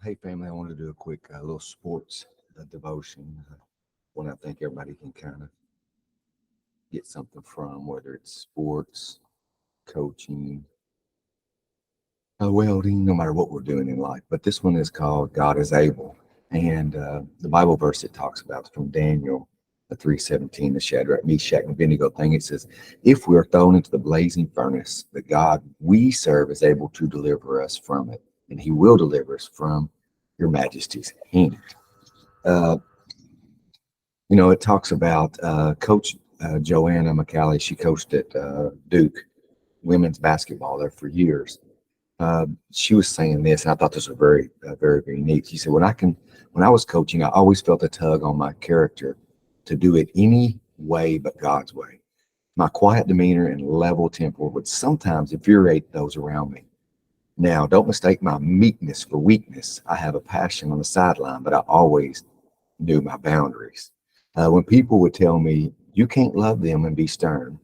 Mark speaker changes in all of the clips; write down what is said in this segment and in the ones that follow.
Speaker 1: Hey, family, I want to do a quick little sports devotion. One I think everybody can kind of get something from, whether it's sports, coaching, welding, no matter what we're doing in life. But this one is called God is Able. And the Bible verse it talks about is from Daniel 3:17, the Shadrach, Meshach, and Abednego thing. It says, if we are thrown into the blazing furnace, the God we serve is able to deliver us from it, and he will deliver us from your Majesty's hand. Uh, it talks about Coach Joanne McCallie. She coached at Duke women's basketball there for years. She was saying this, and I thought this was very, very neat. She said, when I was coaching, I always felt a tug on my character to do it any way but God's way. My quiet demeanor and level temper would sometimes infuriate those around me. Now, don't mistake my meekness for weakness. I have a passion on the sideline, but I always knew my boundaries. When people would tell me, you can't love them and be stern,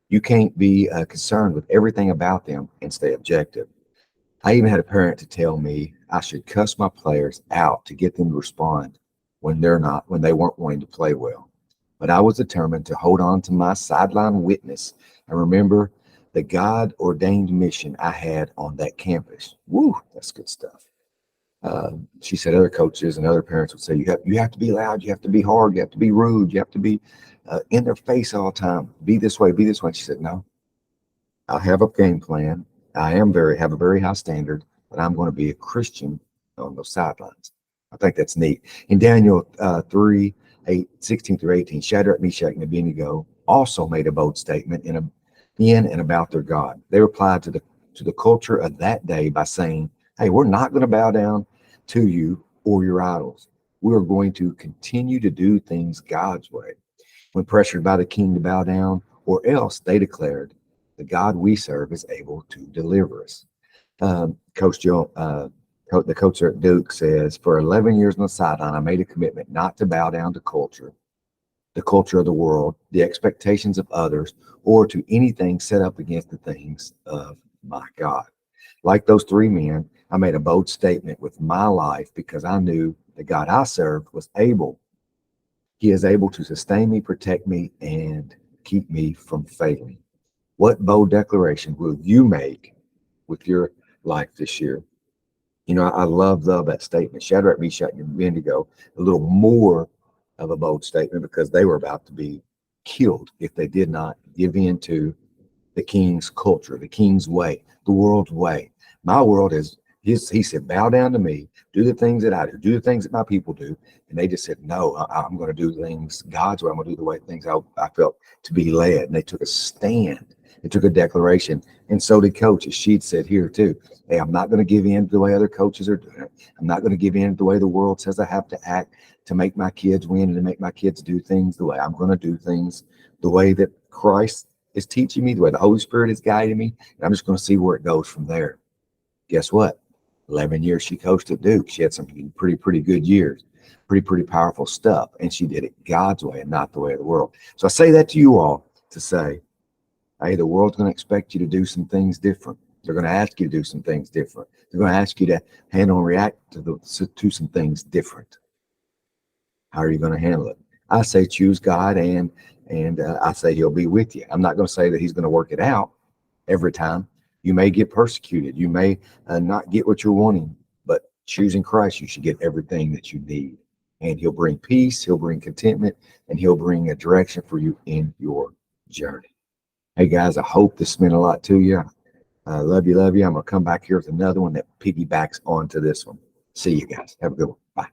Speaker 1: you can't be concerned with everything about them and stay objective. I even had a parent to tell me I should cuss my players out to get them to respond when they weren't wanting to play well. But I was determined to hold on to my sideline witness and remember the God ordained mission I had on that campus. Woo, that's good stuff. She said other coaches and other parents would say you have to be loud, you have to be hard, you have to be rude, you have to be in their face all the time. Be this way, be this way. She said, no, I have a game plan. Have a very high standard, but I'm going to be a Christian on those sidelines. I think that's neat. In Daniel 16 through 18, Shadrach, Meshach, and Abednego also made a bold statement in and about their God. They replied to the culture of that day by saying, hey, we're not going to bow down to you or your idols. We are going to continue to do things God's way. When pressured by the king to bow down, or else, they declared, the God we serve is able to deliver us. Coach Joe, the coach at Duke says, for 11 years on the sideline, I made a commitment not to bow down to the culture of the world, the expectations of others, or to anything set up against the things of my God. Like those three men, I made a bold statement with my life because I knew the God I served was able. He is able to sustain me, protect me, and keep me from failing. What bold declaration will you make with your life this year? I love that statement. Shadrach, Meshach, and Abednego, a little more of a bold statement because they were about to be killed if they did not give in to the king's culture, the king's way, the world's way. My world is, he said, bow down to me, do the things that I do the things that my people do. And they just said, no, I'm going to do things God's way. I'm going to do the way things I felt to be led. And they took a stand. They took a declaration. And so did coaches. She'd said here too, hey, I'm not going to give in to the way other coaches are doing it. I'm not going to give in to the way the world says I have to act to make my kids win and to make my kids do things the way I'm going to do things the way that Christ is teaching me, the way the Holy Spirit is guiding me. And I'm just going to see where it goes from there. Guess what? 11 years she coached at Duke. She had some pretty good years, pretty powerful stuff. And she did it God's way and not the way of the world. So I say that to you all to say, hey, the world's going to expect you to do some things different. They're going to ask you to do some things different. They're going to ask you to handle and react to some things different. How are you going to handle it? I say choose God, and I say he'll be with you. I'm not going to say that he's going to work it out every time. You may get persecuted. You may not get what you're wanting, but choosing Christ, you should get everything that you need. And he'll bring peace, he'll bring contentment, and he'll bring a direction for you in your journey. Hey guys, I hope this meant a lot to you. I love you. I'm going to come back here with another one that piggybacks onto this one. See you guys. Have a good one. Bye.